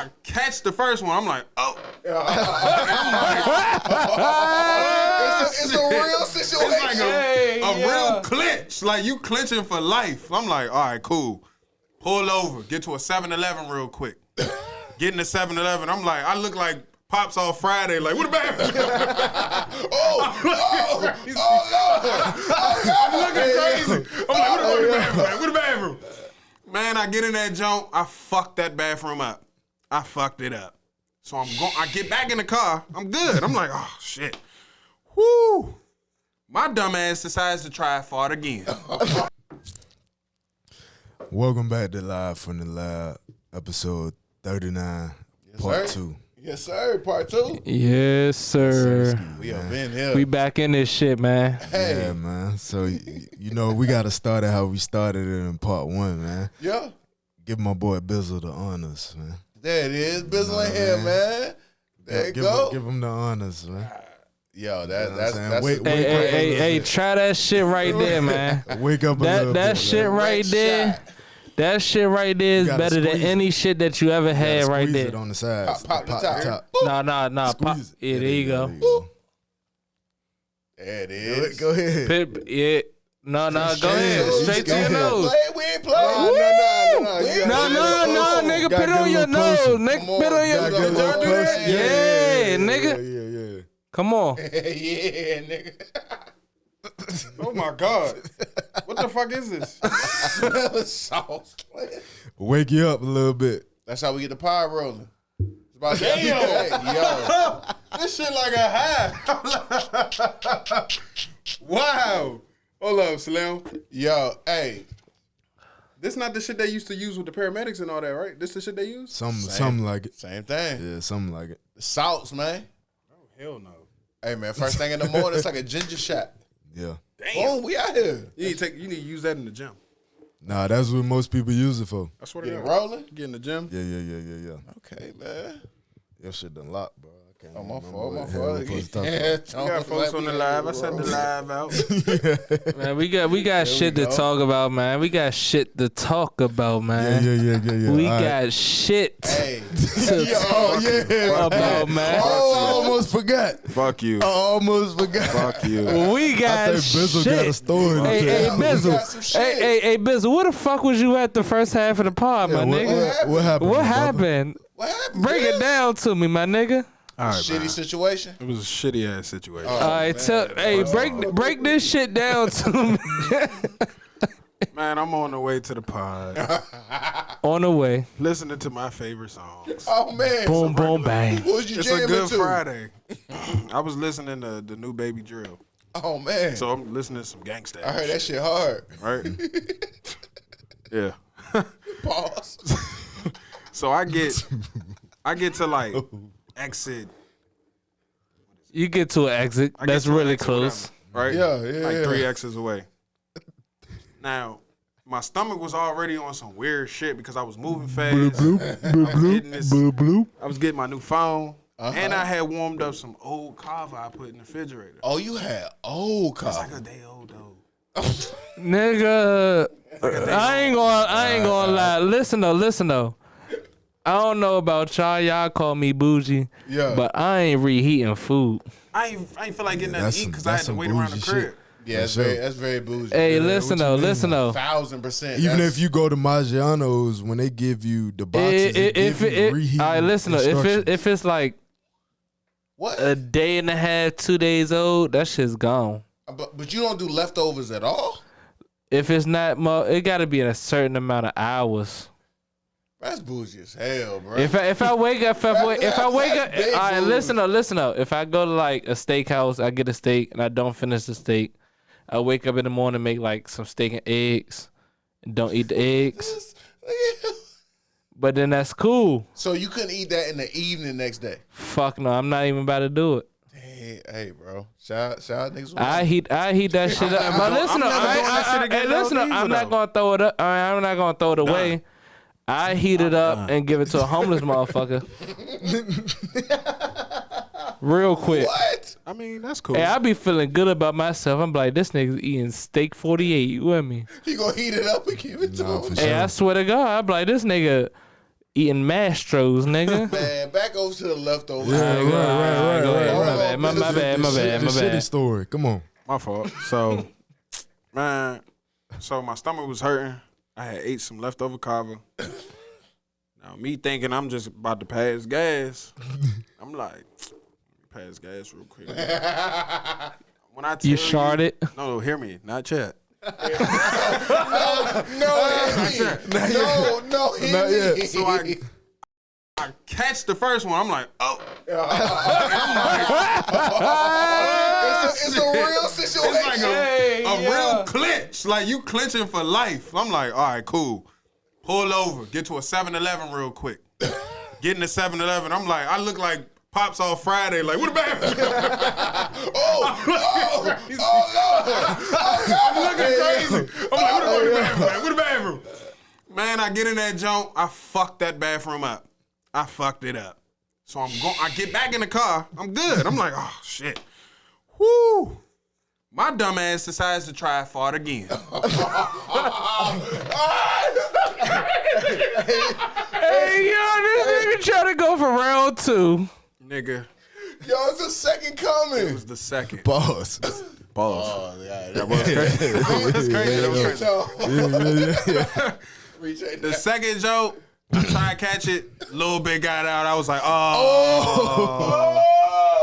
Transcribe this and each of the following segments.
I catch the first one, I'm like, oh. It's a real situation. It's like a real clinch. Like, you clinching for life. I'm like, all right, cool. Pull over. Get to a 7-Eleven real quick. Get in the 7-Eleven. I'm like, I look like Pops off Friday. Like, what the bathroom? I'm looking crazy. I'm like, what the bathroom? What the bathroom? Man, I get in that junk. I fucked that bathroom up. I fucked it up. So I get back in the car. I'm good. I'm like, oh, shit. Whoo. My dumb ass decides to try fart again. Welcome back to Live from the Lab, episode 39, part 2. Yes, sir. Part 2. Yes, sir. We have been here. We back in this shit, man. Hey. Yeah, man. So, you know, we got to start it how we started it in part 1, man. Yeah. Give my boy Bizzle the honors, man. There it is. Bizzle in here, man. There you go. Give him the honors, man. Yo, that's Hey, try that shit right there, man. Wake up a little bit. That shit right there. That shit right there is better than any shit that you ever had right there. It on the sides. Pop the top. Nah. Pop. Yeah, there you go. There it is. Go ahead. Yeah. No, go ahead. Straight to your nose. We ain't playing. No, nigga, put it on your nose. Nigga, put it on your nose. Yeah, nigga. Yeah. Come on. Yeah, nigga. Oh, my God. What the fuck is this? Sauce. Wake you up a little bit. That's how we get the pie rolling. It's about yo. This shit like a high. Wow. Hold up, Slim. Yo, hey. This not the shit they used to use with the paramedics and all that, right? This the shit they use? Something like it. Same thing. Yeah, something like it. The salts, man. Oh, hell no. Hey, man, first thing in the morning, it's like a ginger shot. Yeah. Damn. Boom, we out here. You need to use that in the gym. Nah, that's what most people use it for. I swear Get to it God. rolling? Get in the gym. Yeah. Okay, man. Your shit done locked, bro. Oh, my fault. We got folks on the live. I set the live out. Man, we got shit to talk about, man. We got shit to talk about, man. Yeah. We got shit to talk about, man. Oh, I almost forgot. Fuck you. I almost forgot. Fuck you. We got I think Bizzle shit. got a story to Hey, tell. Bizzle. Hey, Bizzle. Where the fuck was you at the first half of the pod, my nigga? What happened? What my brother? happened? What happened? Break it down to me, my nigga. All right, Shitty man. situation. It was a shitty ass situation. All right, break this shit down to me. Man, I'm on the way to the pod, On the way. listening to my favorite songs. Oh, man. Boom, boom, bang. What was you It's jamming a good to? Friday. I was listening to the new Baby Drill, Oh, man. so I'm listening to some gangsta. I heard that shit hard. Right? Yeah. Pause. So I get to like exit. You get to an exit. I get That's to an really exit, close. whatever, right? Yeah. Like 3 exits away. Now, my stomach was already on some weird shit because I was moving fast. I was getting my new phone. And I had warmed up some old kava I put in the refrigerator. Oh, you had old It's coffee. like a day old though. Nigga, I ain't gonna lie. Listen though. I don't know about y'all. Y'all call me bougie. Yeah. But I ain't reheating food. I ain't feel like getting nothing to eat because I had to some wait around the bougie crib. shit. Yeah, that's very bougie. Hey, Yeah, listen what you though. 1,000%. Even That's- if you go to Maggiano's, when they give you the boxes, they give you reheat. All right, listen though. If it's like What? a day and a half, 2 days old, that shit's gone. But you don't do leftovers at all? If it's not, it got to be in a certain amount of hours. That's bougie as hell, bro. If I wake up, all right, big listen up. If I go to like a steakhouse, I get a steak and I don't finish the steak. I wake up in the morning, make like some steak and eggs, and don't eat the eggs. But then that's cool. So you couldn't eat that in the evening next day? Fuck no, I'm not even about to do it. Hey, bro. Shout niggas. I heat that shit up. But listen, I'm not gonna throw it up. I'm not gonna throw it away. I heat it up and give it to a homeless motherfucker. Real quick. What? I mean, that's cool. Hey, I be feeling good about myself. I'm like, this nigga's eating steak 48. You with me? He gonna heat it up and give it to him. For Hey, I swear to God, I'm like, this nigga eating Mastros, nigga. Man, back over to the leftovers. Yeah, right. My bad. The shitty story. Come on. My fault. So, man, my stomach was hurting. I had ate some leftover kava. Now, me thinking I'm just about to pass gas, I'm like, pass gas real quick. When I tell You Sharted? No, hear me, not yet. No, Not yet. So I catch the first one. I'm like, oh. It's a real situation. It's like a real clinch. Like you clinching for life. I'm like, all right, cool. Pull over. Get to a 7-Eleven real quick. Get in the 7-Eleven. I'm like, I look like Pops off Friday. Like, what the bathroom? I'm looking crazy. I'm like, what the bathroom? What the bathroom? Man, I get in that junk. I fucked that bathroom up. I fucked it up. So I get back in the car. I'm good. I'm like, oh, shit. Whoo. My dumb ass decides to try fart again. Hey, yo, this nigga trying to go for round 2. Nigga, Yo, it's a second coming. it was the second. Pause. Pause. Oh, yeah. That was crazy. That's crazy. That was crazy. Appreciate The that. second joke, I tried to catch it. Little bit got out. I was like, oh.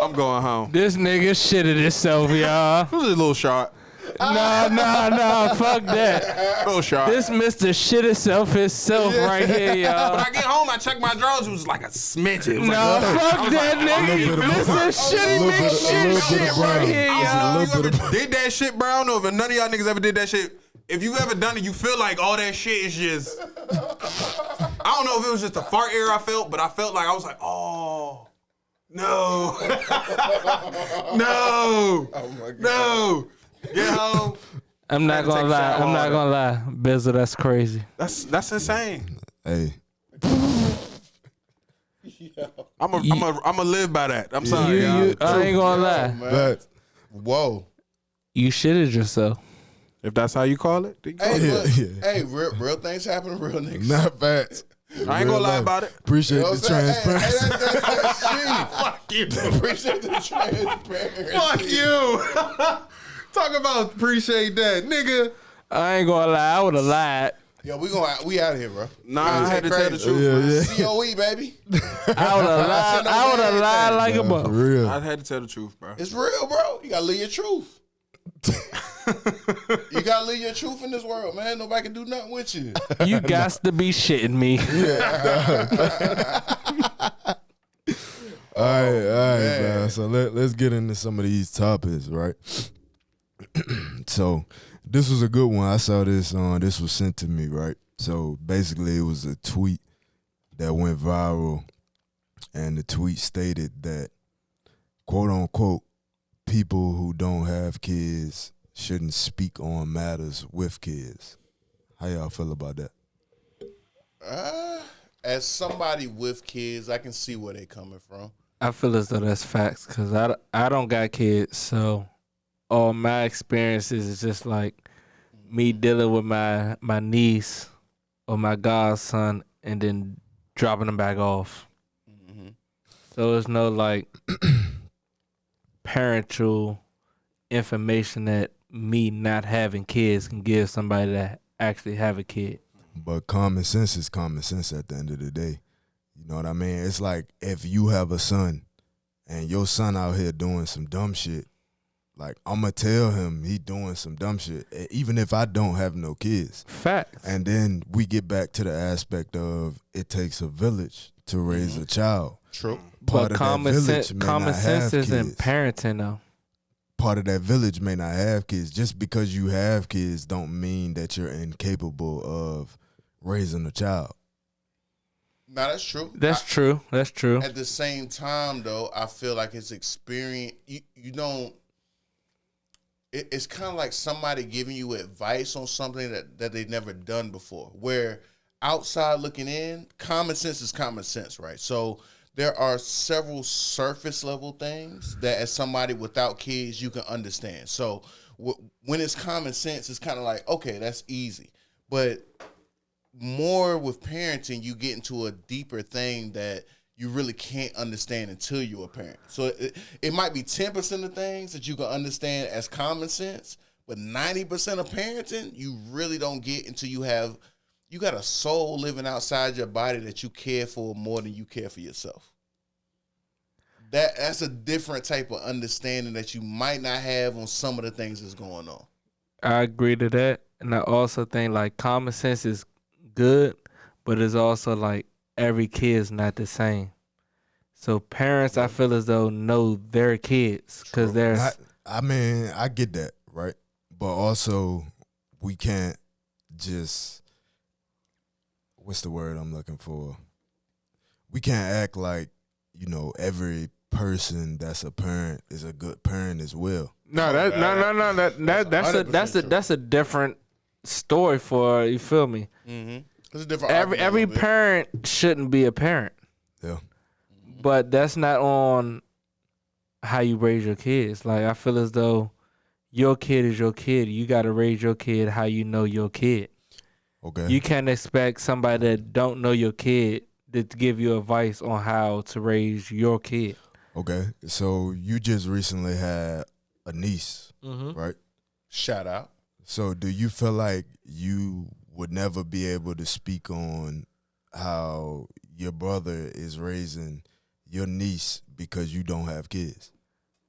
I'm going home. This nigga shitted himself, y'all. It was a little shot. Nah, fuck that. Little shot. This Mr. Shit himself right here, When y'all. I get home, I check my drawers. It was like a smidgen. It was Nah, like, fuck that nigga. Mr. Shitty Mix shit right here, I y'all. don't know if you ever did that shit, bro. I don't know if none of y'all niggas ever did that shit. If you ever done it, you feel like all that shit is just. I don't know if it was just a fart air I felt, but I felt like I was like, oh. No. No. Oh, my God. No. Get home. I'm not gonna lie. Bizzle, that's crazy. That's insane. Hey. I'm a live by that. I'm sorry, y'all. I ain't gonna lie. But Whoa. You shitted yourself. If that's how you call it, then you call Hey, it. look, yeah. hey, real things happen to real niggas. not facts. I ain't gonna lie about it. Appreciate You know the what I'm saying? transparency. Hey, that's Fuck you. shit. Appreciate the transparency. Fuck you. Talk about appreciate that, nigga. I ain't gonna lie. I would have lied. Yo, we out of here, bro. Nah, I had to tell the truth. Yeah, bro. yeah. COE, baby. I would have lied. I would have lied like a For mother. real. I had to tell the truth, bro. It's real, bro. You gotta live your truth. You gotta live your truth in this world, man. Nobody can do nothing with you. You got to be shitting me. All right, man. So let's get into some of these topics, right? So this was a good one. I saw this this was sent to me, right? So basically it was a tweet that went viral, and the tweet stated that, quote unquote, people who don't have kids shouldn't speak on matters with kids. How y'all feel about that? As somebody with kids, I can see where they coming from. I feel as though that's facts because I don't got kids, so all my experiences is just like me dealing with my niece or my godson and then dropping them back off. Mm-hmm. So there's no like parental information that me not having kids can give somebody that actually have a kid. But common sense is common sense at the end of the day. You know what I mean? It's like if you have a son and your son out here doing some dumb shit, like I'm going to tell him he doing some dumb shit, even if I don't have no kids. Facts. And then we get back to the aspect of it takes a village to raise a child. True. Part But of common that sense, village may not have isn't kids. parenting though. Part of that village may not have kids. Just because you have kids don't mean that you're incapable of raising a child. No, that's true. That's true. That's true. At the same time, though, I feel like it's experience. You don't. It's kind of like somebody giving you advice on something that they've never done before. Where outside looking in, common sense is common sense, right? So there are several surface level things that as somebody without kids, you can understand. So when it's common sense, it's kind of like, okay, that's easy. But more with parenting, you get into a deeper thing that you really can't understand until you're a parent. So it might be 10% of things that you can understand as common sense, but 90% of parenting you really don't get until you got a soul living outside your body that you care for more than you care for yourself. That's a different type of understanding that you might not have on some of the things that's going on. I agree to that, and I also think like common sense is good, but it's also like every kid's not the same. So parents, I feel as though know their kids because there's. I get that, right? But also, we can't just. What's the word I'm looking for? We can't act like every person that's a parent is a good parent as well. No, that's a different story for you. Feel me? Mm-hmm. It's a different. Every parent shouldn't be a parent. Yeah. But that's not on how you raise your kids. Like I feel as though your kid is your kid. You got to raise your kid how you know your kid. Okay. You can't expect somebody that don't know your kid to give you advice on how to raise your kid. Okay. So you just recently had a niece, right? Shout out. So do you feel like you would never be able to speak on how your brother is raising your niece because you don't have kids?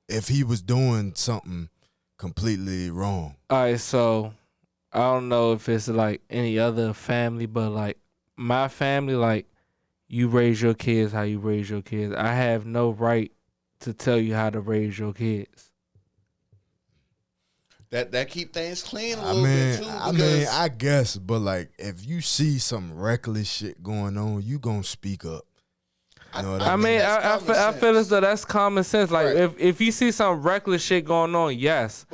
If he was doing something completely wrong. All right, so I don't know if it's like any other family, but like my family, like you raise your kids how you raise your kids. I have no right to tell you how to raise your kids. That keep things clean a little bit too. I guess, but like if you see some reckless shit going on, you gonna speak up. You know I feel as though that's common sense. Like right. if you see some reckless shit going on, yes.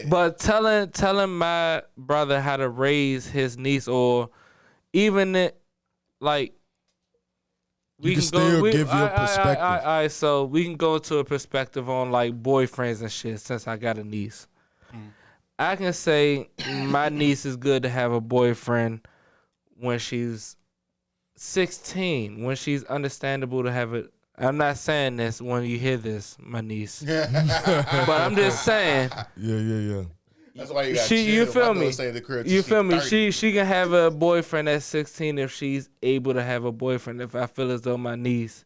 But telling my brother how to raise his niece, or even it, like you can still give your perspective. All right, so we can go to a perspective on like boyfriends and shit. Since I got a niece, I can say my niece is good to have a boyfriend when she's 16, when she's understandable to have it. I'm not saying this when you hear this, my niece, but I'm just saying. Yeah. That's why you got you feel me? You feel me? 30. She can have a boyfriend at 16 if she's able to have a boyfriend. If I feel as though my niece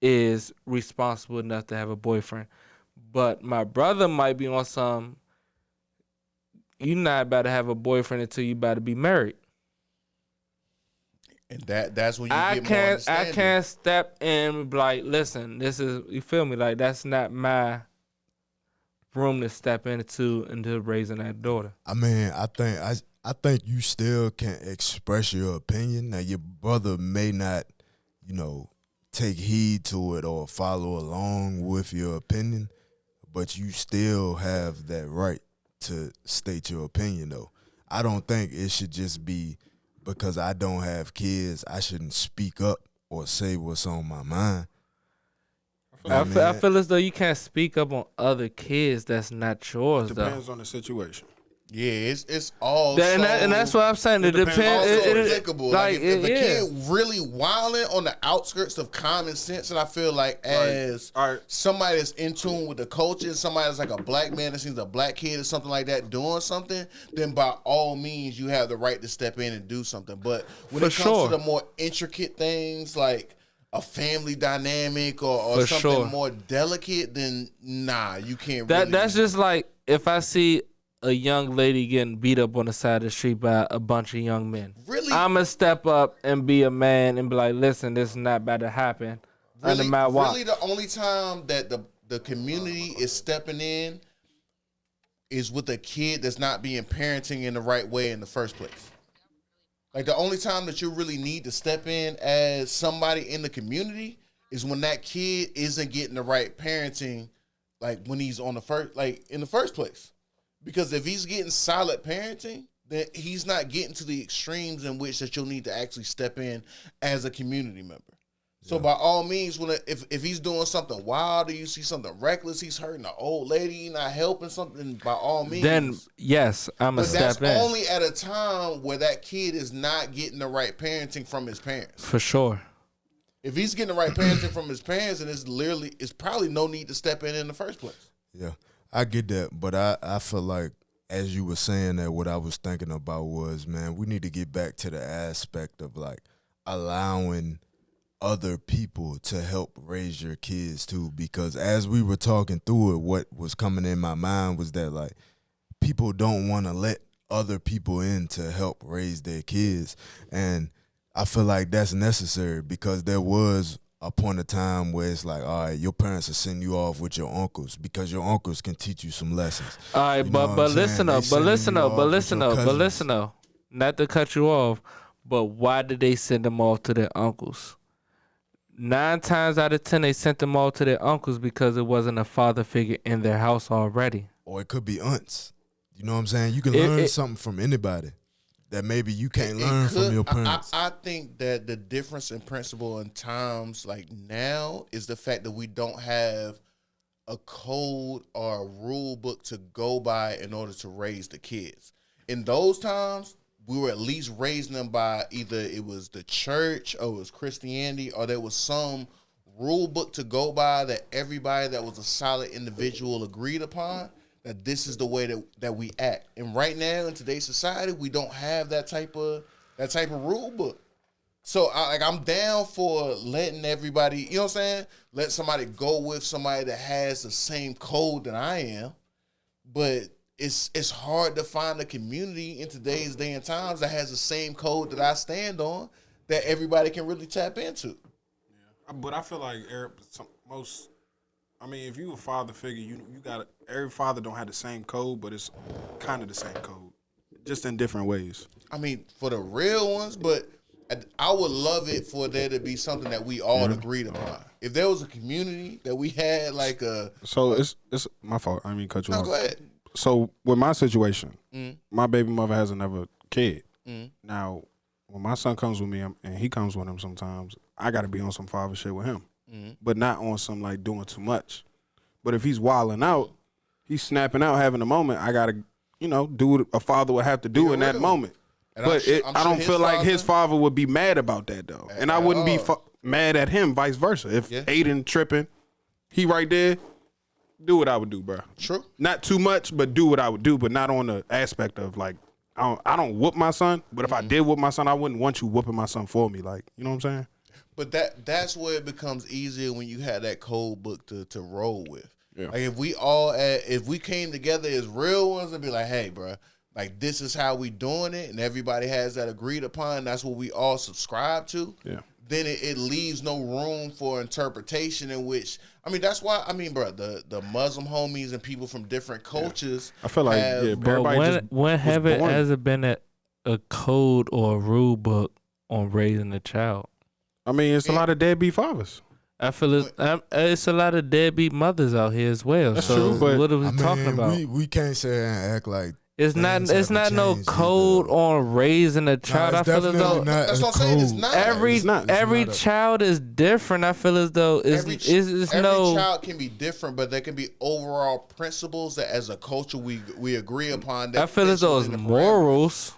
is responsible enough to have a boyfriend, but my brother might be on some. You're not about to have a boyfriend until you about to be married. And that's when you get more understanding. I can't step in and be like, listen, this is, you feel me? Like, that's not my room to step into raising that daughter. I mean, I think you still can express your opinion. Now, your brother may not, take heed to it or follow along with your opinion, but you still have that right to state your opinion, though. I don't think it should just be because I don't have kids, I shouldn't speak up or say what's on my mind. I feel as though you can't speak up on other kids that's not yours, though. Depends on the situation. Yeah, it's all and that's what I'm saying. It depends. Applicable. Like if a kid really wilding on the outskirts of common sense, and I feel like as somebody that's in tune with the culture, somebody that's like a black man that sees a black kid or something like that doing something, then by all means you have the right to step in and do something. But when it comes to the more intricate things like a family dynamic or something more delicate, then nah, you can't. That's just like if I see a young lady getting beat up on the side of the street by a bunch of young men. Really? I'm going to step up and be a man and be like, listen, this is not about to happen under my watch. Really the only time that the community is stepping in is with a kid that's not being parenting in the right way in the first place. Like the only time that you really need to step in as somebody in the community is when that kid isn't getting the right parenting, like when he's on in the first place. Because if he's getting solid parenting, then he's not getting to the extremes in which that you'll need to actually step in as a community member. So by all means, if he's doing something wild or you see something reckless, he's hurting an old lady, not helping something, by all means. Then yes, I'm gonna but that's step in only at a time where that kid is not getting the right parenting from his parents. for sure. If he's getting the right parenting from his parents, and it's probably no need to step in the first place. Yeah, I get that, but I feel like as you were saying that, what I was thinking about was, man, we need to get back to the aspect of like allowing other people to help raise your kids too, because as we were talking through it, what was coming in my mind was that like people don't want to let other people in to help raise their kids, and I feel like that's necessary because there was a point of time where it's like, all right, your parents will send you off with your uncles because your uncles can teach you some lessons. All right, You know but what I'm listen saying? up, They but sending listen you up, off but with listen your up, but cousins. listen up. Not to cut you off, but why did they send them off to their uncles? 9 times out of 10, they sent them all to their uncles because it wasn't a father figure in their house already. Or it could be aunts. You know what I'm saying? You can It- learn it- something from anybody that maybe you can't It learn could- from your parents. I think that the difference in principle in times like now is the fact that we don't have a code or a rule book to go by in order to raise the kids. In those times, we were at least raising them by either it was the church or it was Christianity or there was some rule book to go by that everybody that was a solid individual agreed upon, that this is the way that we act. And right now in today's society, we don't have that type of rule book. So I'm down for letting everybody, you know what I'm saying? Let somebody go with somebody that has the same code that I am. But it's hard to find a community in today's day and times that has the same code that I stand on that everybody can really tap into. But I feel like if you a father figure, you got every father don't have the same code, but it's kind of the same code, just in different ways. I mean, for the real ones, but I would love it for there to be something that we all agreed upon. If there was a community that we had like a... So it's my fault. I mean, cut you No, off. go ahead. So with my situation, my baby mother has another kid. Now, when my son comes with me, and he comes with him sometimes, I got to be on some father shit with him, but not on some like doing too much. But if he's wilding out, he's snapping out, having a moment, I got to, do what a father would have to do in that moment. And But I'm I sure don't feel like his father would be mad about that though, and I wouldn't be mad at him, vice versa. If Aiden tripping, he right there, do what I would do, bro. True. Not too much, but do what I would do, but not on the aspect of like I don't whoop my son, but if I did whoop my son, I wouldn't want you whooping my son for me. Like, you know what I'm saying? But that's where it becomes easier when you have that code book to roll with. Yeah. Like if we came together as real ones and be like, hey, bro, like this is how we doing it, and everybody has that agreed upon, that's what we all subscribe to. Yeah. Then it leaves no room for interpretation in which, that's why, bro, the Muslim homies and people from different cultures. I feel like But everybody when have it born. has it been a code or a rule book on raising a child? I mean, it's a lot of deadbeat fathers. I feel it's a lot of deadbeat mothers out here as well. That's so true, but what are we talking about? We can't sit here and act like It's not no changed code either. on raising a child. Nah, I it's feel as definitely though not That's a what I'm saying. It's code. not. every It's not. every not a- child is different. I feel as though Every it's no. child can be different, but there can be overall principles that, as a culture, we agree upon. That I feel as though it's fits within the morals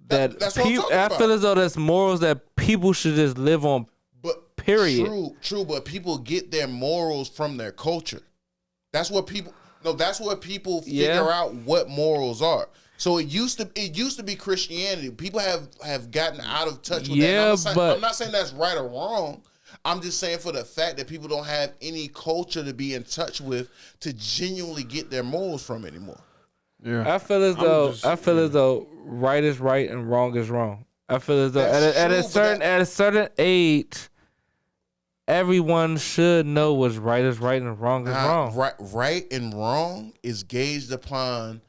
that That's what I'm talking I feel about. as though that's morals that people should just live on. But Period. True, but people get their morals from their culture. That's what people. No, that's what people figure out what morals are. So it used to be Christianity. People have gotten out of touch with that. I'm not saying that's right or wrong. I'm just saying for the fact that people don't have any culture to be in touch with to genuinely get their morals from anymore. Yeah. I feel as though right is right and wrong is wrong. I feel as though at a certain age, everyone should know what's right is right and wrong is wrong. Right and wrong is gauged upon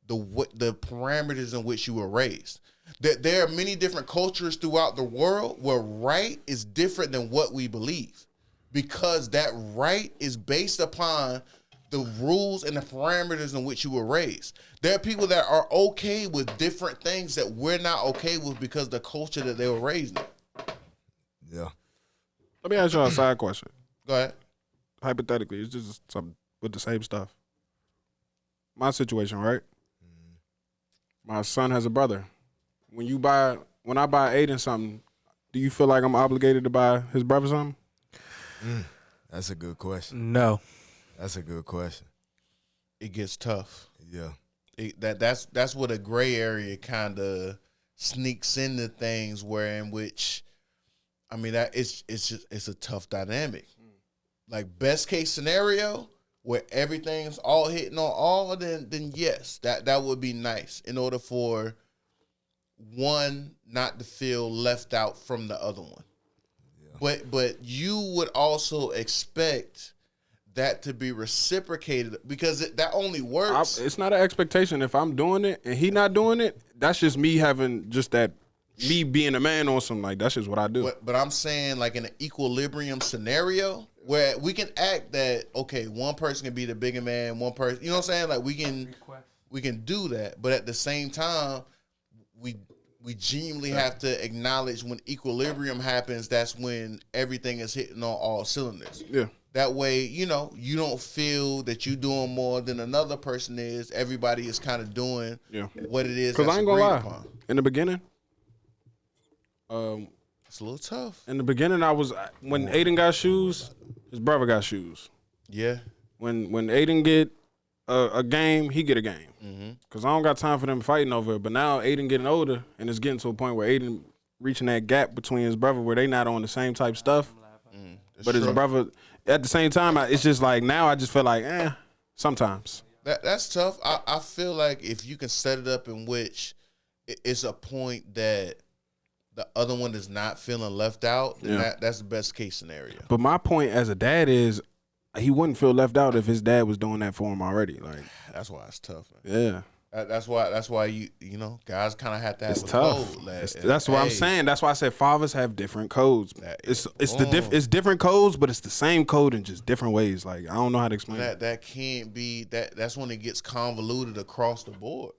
the parameters in which you were raised. There are many different cultures throughout the world where right is different than what we believe, because that right is based upon the rules and the parameters in which you were raised. There are people that are okay with different things that we're not okay with because of the culture that they were raised in. Yeah. Let me ask y'all a side question. Go ahead. Hypothetically, it's just something with the same stuff. My situation, right? My son has a brother. When I buy Aiden something, do you feel like I'm obligated to buy his brother something? That's a good question. No. That's a good question. It gets tough. Yeah. That's what a gray area kind of sneaks into things in which, I mean, that it's a tough dynamic. Like best case scenario where everything's all hitting on all, then yes, that would be nice in order for one not to feel left out from the other one. Yeah. But you would also expect that to be reciprocated because that only works. It's not an expectation. If I'm doing it and he not doing it, that's just me having just that, me being a man on some, like, that's just what I do. But I'm saying, like, in an equilibrium scenario where we can act that, okay, one person can be the bigger man, one person, you know what I'm saying? Like, we can do that. But at the same time, we genuinely have to acknowledge when equilibrium happens, that's when everything is hitting on all cylinders. Yeah. That way, you don't feel that you're doing more than another person is. Everybody is kind of doing what it is. Because I ain't gonna lie. Upon. In the beginning, it's a little tough. when Aiden got shoes, his brother got shoes. Yeah. When Aiden get a game, he get a game. Because I don't got time for them fighting over it. But now Aiden getting older, and it's getting to a point where Aiden reaching that gap between his brother where they not on the same type stuff. But his brother, at the same time, it's just like now I just feel like, sometimes. That's tough. I feel like if you can set it up in which it's a point that the other one is not feeling left out, then that's the best case scenario. But my point as a dad is he wouldn't feel left out if his dad was doing that for him already. Like, that's why it's tough, man. Yeah. That's why you guys kind of have to have it's a tough. code. Like, that's what I'm saying. That's why I said fathers have different codes. It's different codes, but it's the same code in just different ways. Like, I don't know how to explain it. That can't be that's when it gets convoluted across the board.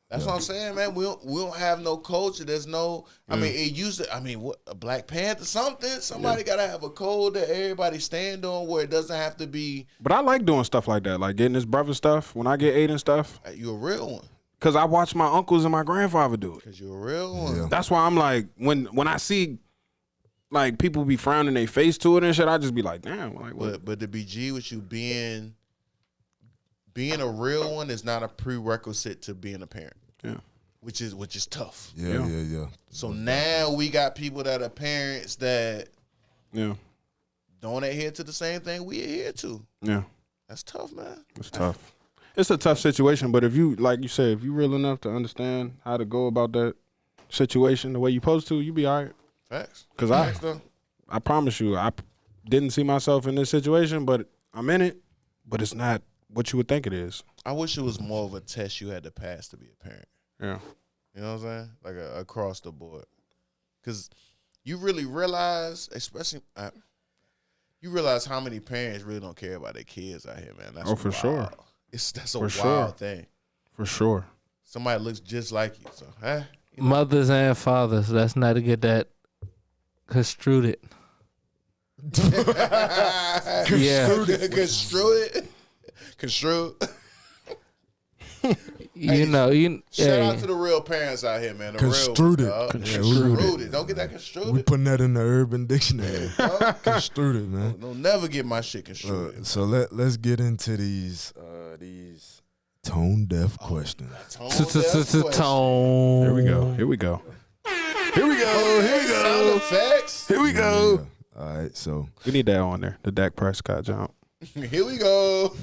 That's what I'm saying, man. We don't have no culture. There's no. I mean, it used to. I mean, what, a Black Panther something? Somebody gotta have a code that everybody stand on, where it doesn't have to be. But I like doing stuff like that, like getting his brother stuff. When I get Aiden stuff, You a real one. Cause I watch my uncles and my grandfather do it. Cause you're a real one. Yeah. That's why I'm like, when I see like people be frowning their face to it and shit, I just be like, damn. Like, what? But to be G with you, being a real one is not a prerequisite to being a parent. Yeah. Which is tough. Yeah. So now we got people that are parents that don't adhere to the same thing we adhere to. Yeah. That's tough, man. It's tough. It's a tough situation, but if you, like you said, if you real enough to understand how to go about that situation the way you supposed to, you be all right. Facts. Because I promise you, I didn't see myself in this situation, but I'm in it, but it's not what you would think it is. I wish it was more of a test you had to pass to be a parent. Yeah. You know what I'm saying? Like across the board. Because you really realize, especially, you realize how many parents really don't care about their kids out here, man. That's for sure. That's a wild thing. For sure. Somebody looks just like you. So, Mothers and fathers, let's not get that construed. Construed. Shout out to the real parents out here, man. The Construed real it. Construed it. Don't get that construed. We putting that in the Urban Dictionary. Construed it, man. Don't never get my shit construed. So let's get into these tone deaf questions. Tone. Here we go. Sound effects. Here we go. Yeah. All right, so We need that on there. The Dak Prescott jump. Here we go.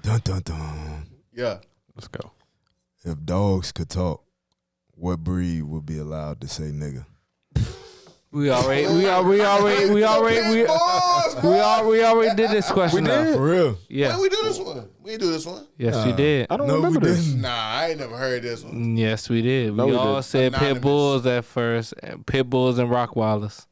dun dun dun. Yeah. Let's go. If dogs could talk, what breed would be allowed to say nigga? We already did this question. Nah, for real. Yeah. When we do this one? We ain't do this one. Yes, we did. I don't No, remember we this. didn't. Nah, I ain't never heard this one. Yes, we did. No, We we all did. said pit Anonymous. bulls at first, and pit bulls and Rottweilers.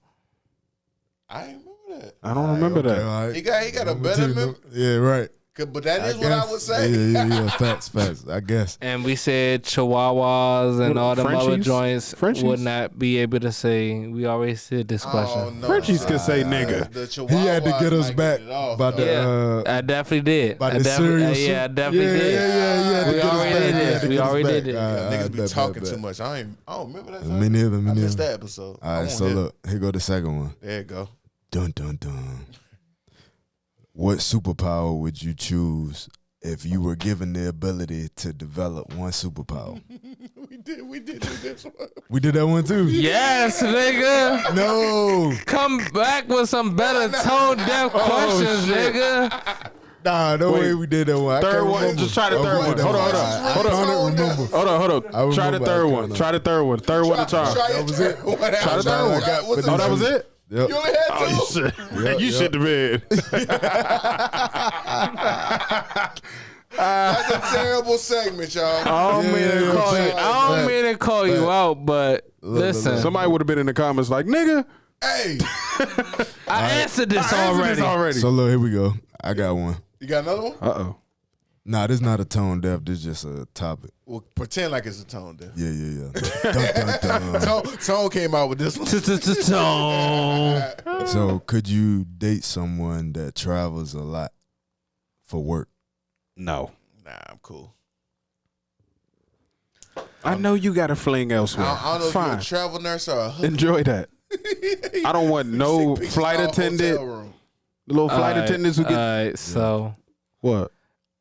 I ain't remember that. I don't remember Okay, that. all right. He got a better memory. Yeah, right. But that is what I would say. Yeah. Facts. I guess. And we said Chihuahuas and all them other joints would not be able to say. We always did this question. No, Frenchies could say nigga. He He had to get us back by the. I definitely did. By the serious. Yeah, I definitely did. Yeah. We already did it. Niggas be talking too much. I don't remember that. Me neither. I missed that episode. All right, so look, here go the second one. There you go. Dun. What superpower would you choose if you were given the ability to develop one superpower? We did do this one. We did that one too. Yes, nigga. No. Come back with some better tone deaf questions, nigga. Nah, no way we did that one. Third one. Just try the third one. Hold on. Hold on. Try the third one. Try the third one. Third one to try. That was it. Try the third one. Oh, that was it? Yep. You only had two. Oh, shit. You shit the bed. That's a terrible segment, y'all. I don't mean to call you out, but listen. Somebody would have been in the comments like, nigga. Hey, I answered this already. So look, here we go. I got one. you got another one? Uh-oh. Nah, this not a tone deaf. This just a topic. Well, pretend like it's a tone deaf. Yeah. Dun. Tone came out with this one. Tone. So could you date someone that travels a lot for work? No. Nah, I'm cool. I know you got a fling elsewhere. I don't know if Fine. you're a travel nurse or a hooker. Enjoy that. I don't want no Pictures flight all attendant. hotel room. The little flight attendants who get. All right, so What?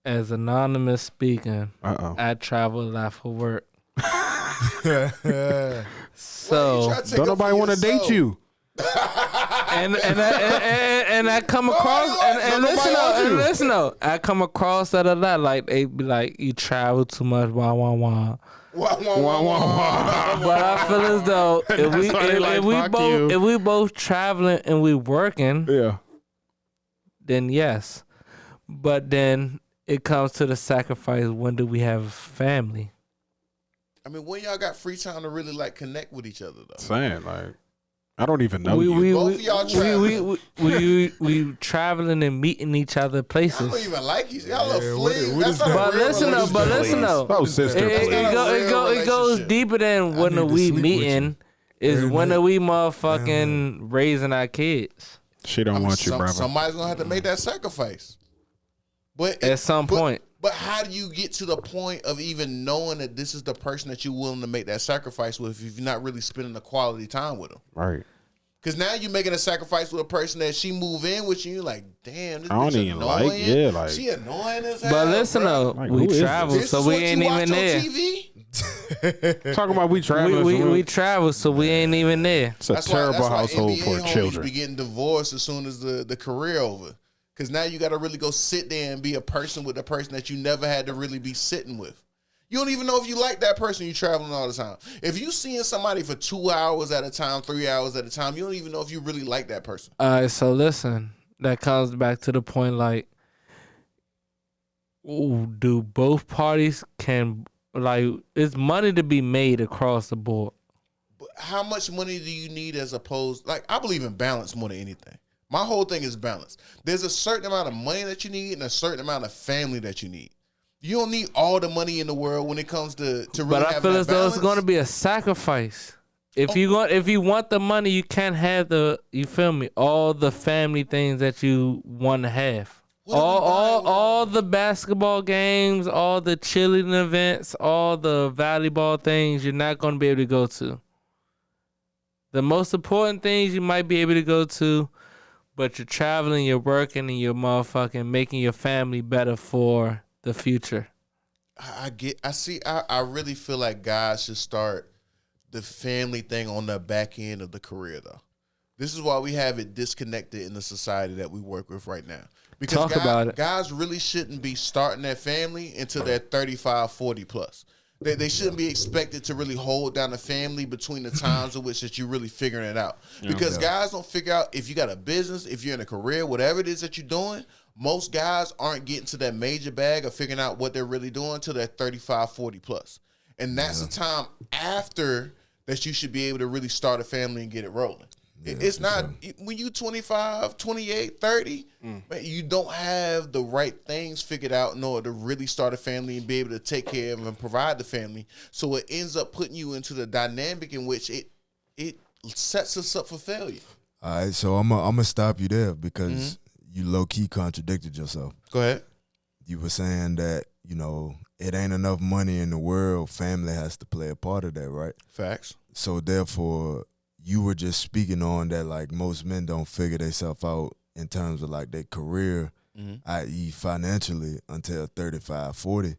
as anonymous speaking, Uh-oh. I travel a lot for work. Well, So you try to take Don't up for nobody want to date yourself. you. and I come across listen though, I come across that a lot. Like they be like, you travel too much, wah. Wah, wah, wah. But I feel as though why if we both traveling and we working, Yeah. then yes. But then it comes to the sacrifice. When do we have family? I mean, when y'all got free time to really like connect with each other though? Saying like, I don't even know you. Both of y'all traveling. we traveling and meeting each other I places. don't even like each other. Y'all a what fling. is That's that? not a But real listen though, Oh, sister. It Please. goes deeper than when need are to we sleep with meeting. Is Every when night. are we motherfucking raising our kids? She don't want you, brother. Somebody's gonna have to make that sacrifice. But At some point. But how do you get to the point of even knowing that this is the person that you're willing to make that sacrifice with if you're not really spending the quality time with them? Right. Because now you're making a sacrifice with a person that she move in with you. You're like, damn, this I don't bitch even annoying. like- yeah, like- she annoying as hell. But listen bruh. though, Like, who we is travel, This so is we what ain't you watch even on there. TV? Talking about we traveling. We travel, so we ain't even there. It's a That's why terrible household NBA for homies children. be getting divorced as soon as the career over. Because now you got to really go sit there and be a person with a person that you never had to really be sitting with. You don't even know if you like that person. You traveling all the time. If you seeing somebody for 2 hours at a time, 3 hours at a time, you don't even know if you really like that person. All right, so listen, that comes back to the point like, do both parties can, like, it's money to be made across the board. But how much money do you need as opposed, like, I believe in balance more than anything. My whole thing is balance. There's a certain amount of money that you need and a certain amount of family that you need. You don't need all the money in the world when it comes to really But I having feel that as though it's balance. going to be a sacrifice. If you want the money, you can't have you feel me, all the family things that you want to have. What are we buying? All the basketball games, all the cheerleading events, all the volleyball things, you're not going to be able to go to. The most important things you might be able to go to, but you're traveling, you're working, and you're motherfucking making your family better for the future. I really feel like guys should start the family thing on the back end of the career, though. This is why we have it disconnected in the society that we work with right now. Because Talk about it. Guys really shouldn't be starting their family until they're 35, 40 plus. They shouldn't be expected to really hold down the family between the times in which that you're really figuring it out. Because guys don't figure out if you got a business, if you're in a career, whatever it is that you're doing, most guys aren't getting to that major bag of figuring out what they're really doing until they're 35, 40 plus. And that's the time after that you should be able to really start a family and get it rolling. It's not when you 25, 28, 30, man, you don't have the right things figured out in order to really start a family and be able to take care of and provide the family. So it ends up putting you into the dynamic in which it sets us up for failure. All right, so I'm gonna stop you there because you low key contradicted yourself. Go ahead. You were saying that it ain't enough money in the world. Family has to play a part of that, right? Facts. So therefore, you were just speaking on that, like most men don't figure themselves out in terms of like their career, i.e. financially, until 35, 40.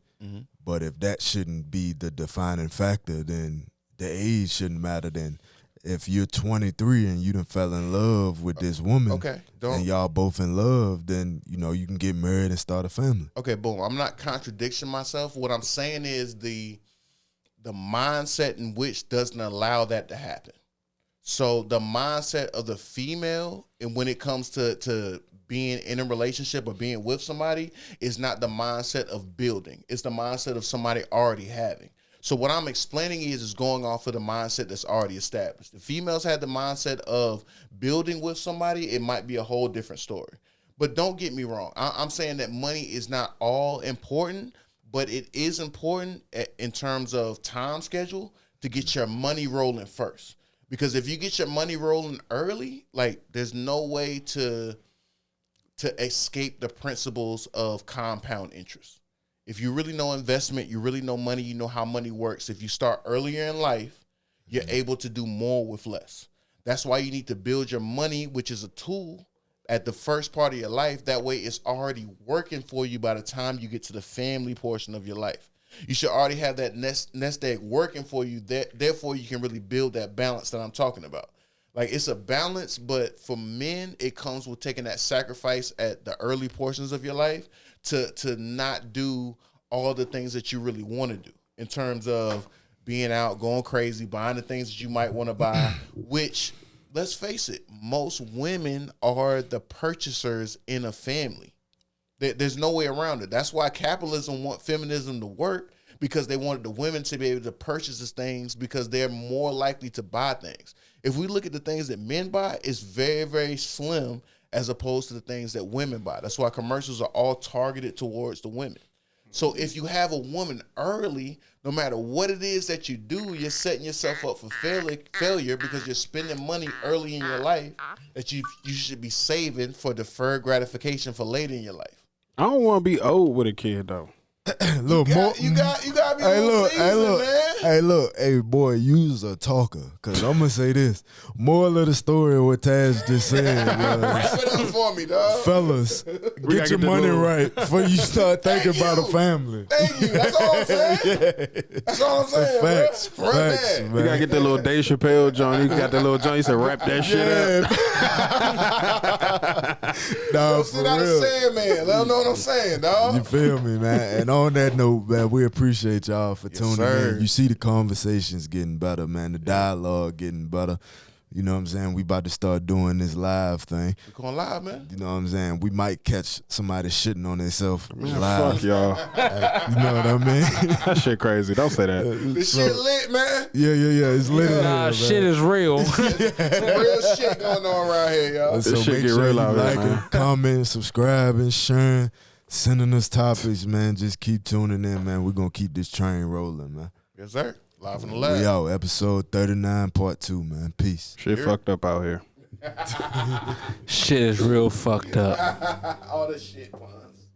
But if that shouldn't be the defining factor, then the age shouldn't matter. Then if you're 23 and you done fell in love with this woman, and y'all both in love, then you can get married and start a family. Okay, boom. I'm not contradicting myself. What I'm saying is the mindset in which doesn't allow that to happen. So the mindset of the female, and when it comes to being in a relationship or being with somebody, is not the mindset of building. It's the mindset of somebody already having. So what I'm explaining is going off of the mindset that's already established. If females had the mindset of building with somebody, it might be a whole different story. But don't get me wrong. I'm saying that money is not all important, but it is important in terms of time schedule to get your money rolling first. Because if you get your money rolling early, like there's no way to escape the principles of compound interest. If you really know investment, you really know money, you know how money works. If you start earlier in life, you're able to do more with less. That's why you need to build your money, which is a tool, at the first part of your life. That way it's already working for you by the time you get to the family portion of your life. You should already have that nest egg working for you. Therefore, you can really build that balance that I'm talking about. Like, it's a balance, but for men, it comes with taking that sacrifice at the early portions of your life to not do all the things that you really want to do in terms of being out, going crazy, buying the things that you might want to buy, which, let's face it, most women are the purchasers in a family. There's no way around it. That's why capitalism want feminism to work, because they wanted the women to be able to purchase these things because they're more likely to buy things. If we look at the things that men buy, it's very, very slim as opposed to the things that women buy. That's why commercials are all targeted towards the women. So if you have a woman early, no matter what it is that you do, you're setting yourself up for failure because you're spending money early in your life that you should be saving for deferred gratification for later in your life. I don't want to be old with a kid though. You gotta be Hey, boy, you's a talker. Cause I'm gonna say this. Moral of the story of what Taz just said was, wrap it up for me, dog. fellas, get your money right before you start thinking about a family. Thank you. That's all I'm saying. That's all I'm saying. Facts, bro. facts, Man. man. You gotta get that little Dave Chappelle joint. You got that little joint. You said wrap that shit up. Nah, Sit down and say it, man. Let them know what I'm saying, dog. You feel me, man? And on that note, man, we appreciate y'all for tuning in. You see the conversations getting better, man. The dialogue getting better. You know what I'm saying? We about to start doing this live thing. We're going live, man. You know what I'm saying? We might catch somebody shitting on themselves live. Fuck y'all. You know what I mean? That shit crazy. Don't say that. This shit lit, man. Yeah. It's lit in Nah, here, shit man. is real. Some real shit going on around here, y'all. So This shit make get sure real you out here, liking, man. commenting, subscribing, sharing, sending us topics, man. Just keep tuning in, man. We're going to keep this train rolling, man. Yes, sir. Live from the lab. We out. Episode 39, part 2, man. Peace. Shit fucked up out here. Shit is real fucked up. All this shit, puns.